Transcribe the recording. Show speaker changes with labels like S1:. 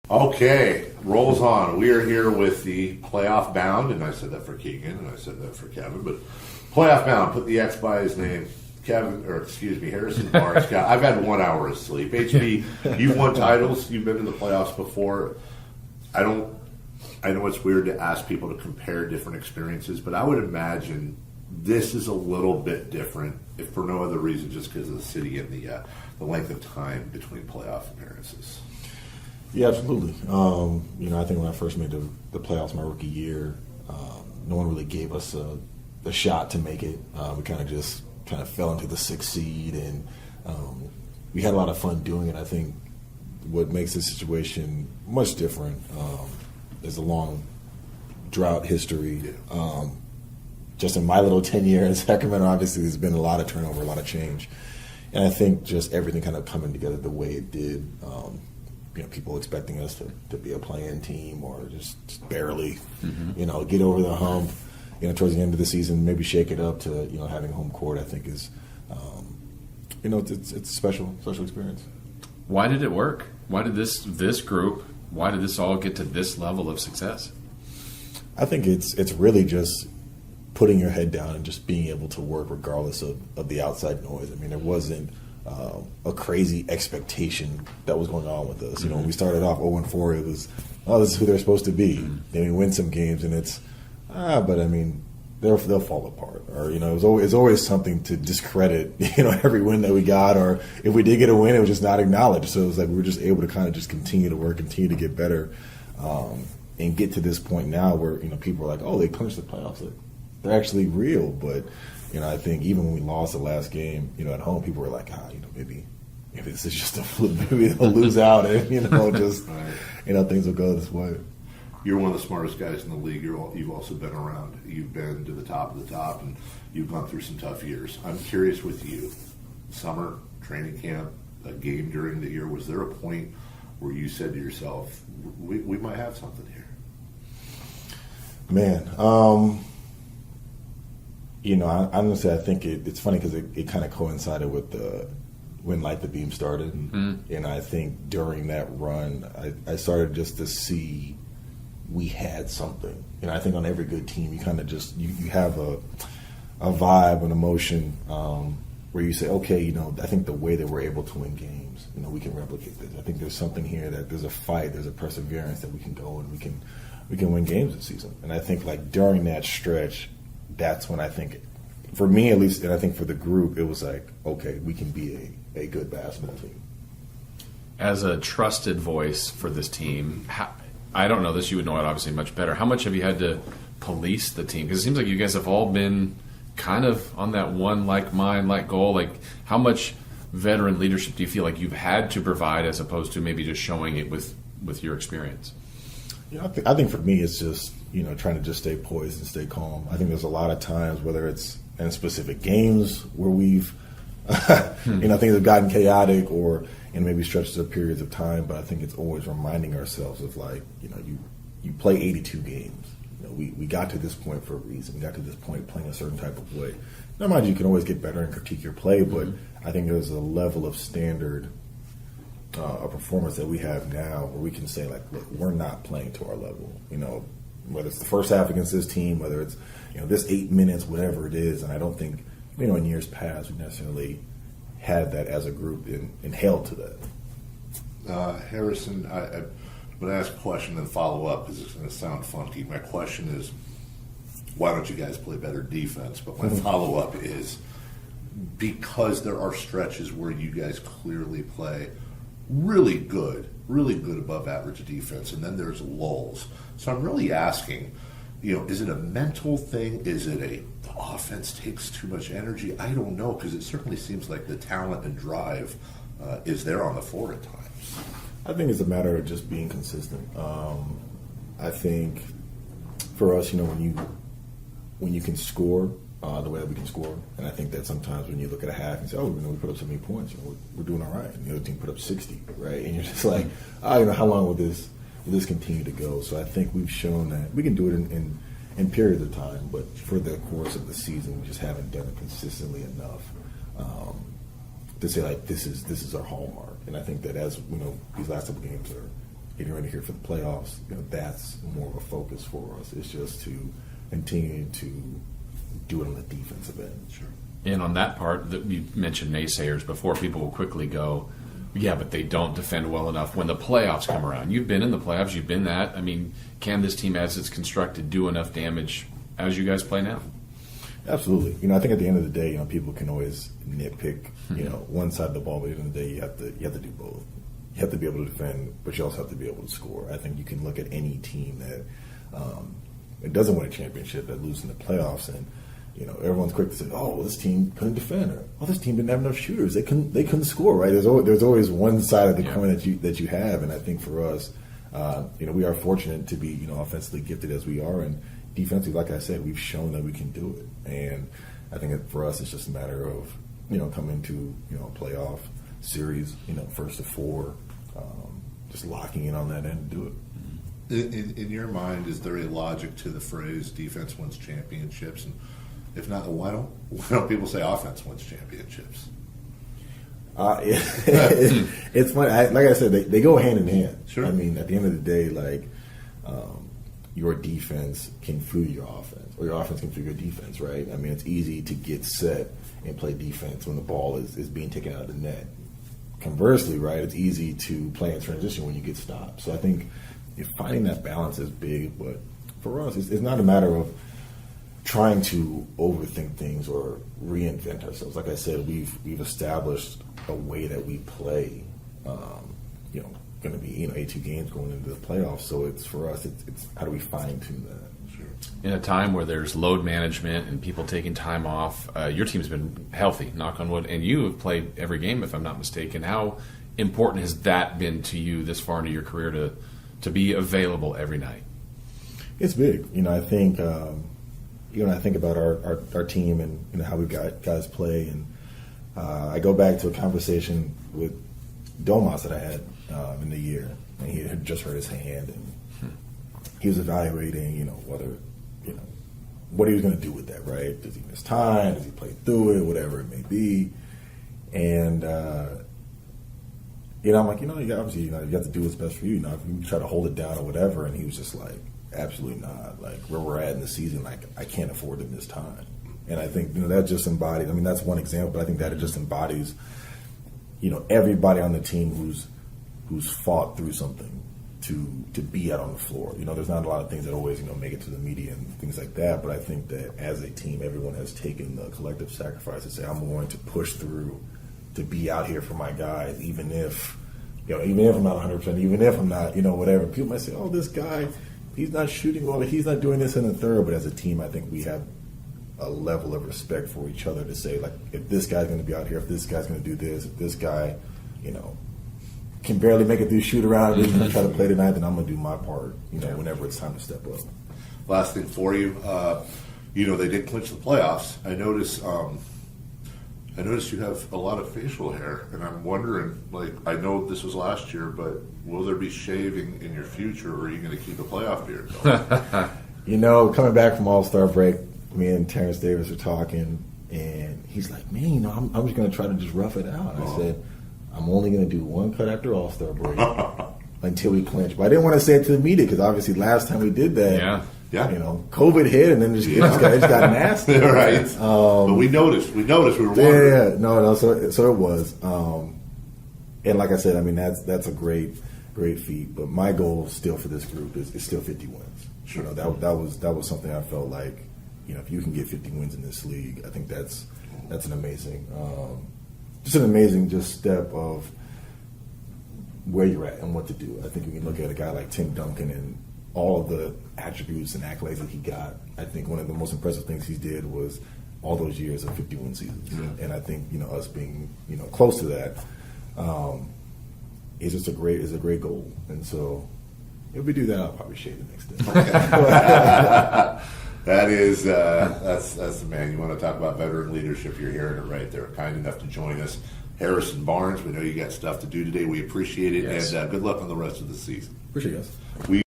S1: Okay, rolls on. We are here with the playoff bound, and I said that for Keegan, and I said that for Kevin, but playoff bound, put the X by his name. Harrison Barnes. I've had 1 hour of sleep. HB, you've won titles. You've been to the playoffs before. I know it's weird to ask people to compare different experiences, but I would imagine this is a little bit different, if for no other reason, just because of the city and the length of time between playoff appearances.
S2: Yeah, absolutely. I think when I first made the playoffs my rookie year, no one really gave us a shot to make it. We kind of fell into the 6th seed, and we had a lot of fun doing it. I think what makes this situation much different is a long drought history. Just in my little tenure in Sacramento, obviously there's been a lot of turnover, a lot of change. And I think just everything kind of coming together the way it did, people expecting us to be a play-in team or just barely, get over the hump. Towards the end of the season, maybe shake it up to, having home court, I think is, it's a special experience.
S3: Why did it work? Why did this group, why did this all get to this level of success?
S2: I think it's really just putting your head down and just being able to work regardless of the outside noise. I mean, there wasn't a crazy expectation that was going on with us. When we started off 0-4, it was, this is who they're supposed to be. Then we win some games, and it's, but I mean, they'll fall apart. Or, it's always something to discredit, every win that we got. Or if we did get a win, it was just not acknowledged. So it was like we were just able to kind of just continue to work, continue to get better, and get to this point now where, people are like, oh, they punched the playoffs. Like, they're actually real. But, I think even when we lost the last game, at home, people were like, maybe this is just a fluke. Maybe they'll lose out and, just, things will go this way.
S1: You're one of the smartest guys in the league. You've also been around. You've been to the top of the top, and you've gone through some tough years. I'm curious with you, summer, training camp, a game during the year, was there a point where you said to yourself, we might have something here?
S2: Man, I'm going to say I think it's funny because it kind of coincided with when Light the Beam started. And I think during that run, I started just to see we had something. I think on every good team, you kind of just, you have a vibe, an emotion where you say, okay, I think the way that we're able to win games, we can replicate this. I think there's something here that there's a fight, there's a perseverance that we can go and we can win games this season. And I think like during that stretch, that's when I think, for me at least, and I think for the group, it was like, okay, we can be a good basketball team.
S3: As a trusted voice for this team, I don't know this, you would know it obviously much better. How much have you had to police the team? Because it seems like you guys have all been kind of on that one like mind, like goal. Like, how much veteran leadership do you feel like you've had to provide as opposed to maybe just showing it with your experience?
S2: I think for me it's just, trying to just stay poised and stay calm. I think there's a lot of times, whether it's in specific games where we've, things have gotten chaotic or in maybe stretches of periods of time, but I think it's always reminding ourselves of like, you play 82 games. We got to this point for a reason. We got to this point playing a certain type of way. Now, mind you can always get better and critique your play, but I think there's a level of standard a performance that we have now where we can say, like, look, we're not playing to our level. Whether it's the first half against this team, whether it's, this 8 minutes, whatever it is. And I don't think, in years past we necessarily had that as a group and held to that.
S1: Harrison, I'm going to ask a question and follow up because it's going to sound funky. My question is, why don't you guys play better defense? But my follow up is, because there are stretches where you guys clearly play really good above average defense, and then there's lulls. So I'm really asking, is it a mental thing? Is it the offense takes too much energy? I don't know, because it certainly seems like the talent and drive is there on the floor at times.
S2: I think it's a matter of just being consistent. I think for us, when you can score the way that we can score, and I think that sometimes when you look at a half and say, oh, we put up so many points, we're doing all right, and the other team put up 60, right? And you're just like, how long will this continue to go? So I think we've shown that we can do it in periods of time, but for the course of the season, we just haven't done it consistently enough to say like this is our hallmark. And I think that as these last couple games getting ready here for the playoffs, that's more of a focus for us. It's just to continue to do it on the defensive end.
S1: Sure.
S3: And on that part, that you mentioned naysayers before, people will quickly go, yeah, but they don't defend well enough when the playoffs come around. You've been in the playoffs. You've been that. I mean, can this team, as it's constructed, do enough damage as you guys play now?
S2: Absolutely. I think at the end of the day, people can always nitpick, one side of the ball, but at the end of the day, you have to do both. You have to be able to defend, but you also have to be able to score. I think you can look at any team that doesn't win a championship, that loses in the playoffs, and everyone's quick to say, "Oh, this team couldn't defend," or "Oh, this team didn't have enough shooters. They couldn't score." Right? There's always one side of the coin that you have, and I think for us, we are fortunate to be offensively gifted as we are, and defensively, like I said, we've shown that we can do it. And I think for us, it's just a matter of coming to a playoff series, first to four, just locking in on that end and do it.
S1: In your mind, is there a logic to the phrase "defense wins championships"? And if not, why don't people say offense wins championships?
S2: It's funny. Like I said, they go hand in hand.
S1: Sure.
S2: I mean, at the end of the day, your defense can fuel your offense, or your offense can fuel your defense, right? I mean, it's easy to get set and play defense when the ball is being taken out of the net. Conversely, right, it's easy to play in transition when you get stopped. So I think finding that balance is big, but for us, it's not a matter of trying to overthink things or reinvent ourselves. Like I said, we've established a way that we play. Going to be 82 games going into the playoffs. So it's for us. It's how do we fine tune that?
S1: Sure.
S3: In a time where there's load management and people taking time off, your team's been healthy, knock on wood, and you have played every game, if I'm not mistaken. How important has that been to you this far into your career to be available every night?
S2: It's big. I think I think about our team and how we got guys play, and I go back to a conversation with Domas that I had in the year, and he had just hurt his hand, and he was evaluating, whether, what he was going to do with that, right? Does he miss time? Does he play through it? Whatever it may be. And, I'm like, you obviously, you have to do what's best for you. If you try to hold it down or whatever, and he was just like, absolutely not. Like, where we're at in the season, like, I can't afford to miss time. And I think, that just embodies, that's one example, but I think that it just embodies, everybody on the team who's fought through something to be out on the floor. There's not a lot of things that always, make it to the media and things like that, but I think that as a team, everyone has taken the collective sacrifice to say, I'm going to push through to be out here for my guys, even if I'm not 100%, even if I'm not, whatever. People might say, oh, this guy, he's not shooting well, he's not doing this in the third, but as a team, I think we have a level of respect for each other to say, like, if this guy's going to be out here, if this guy's going to do this, if this guy, can barely make it through shoot around and try to play tonight, then I'm going to do my part, whenever it's time to step up.
S1: Last thing for you, they did clinch the playoffs. I noticed you have a lot of facial hair, and I'm wondering, I know this was last year, but will there be shaving in your future, or are you going to keep a playoff beard going?
S2: Coming back from All-Star break, me and Terrence Davis were talking, and he's like, man, I'm just going to try to just rough it out. And I said, I'm only going to do one cut after All-Star break until we clinch. But I didn't want to say it to the media because obviously last time we did that, COVID hit, and then it just got nasty.
S1: Right. But we noticed. We were wondering.
S2: Yeah. No. So it was. And like I said, that's a great feat. But my goal still for this group is still 50 wins.
S1: Sure.
S2: That was something I felt like, if you can get 50 wins in this league, I think that's an amazing, just an amazing step of where you're at and what to do. I think we can look at a guy like Tim Duncan and all of the attributes and accolades that he got. I think one of the most impressive things he did was all those years of 51 seasons. Yeah. And I think, us being, close to that, is just a great goal. And so if we do that, I'll probably shave the next day.
S1: That is, that's the man. You want to talk about veteran leadership, you're hearing it right there. Kind enough to join us. Harrison Barnes, we know you got stuff to do today. We appreciate it, yes. And good luck on the rest of the season.
S2: Appreciate it, guys.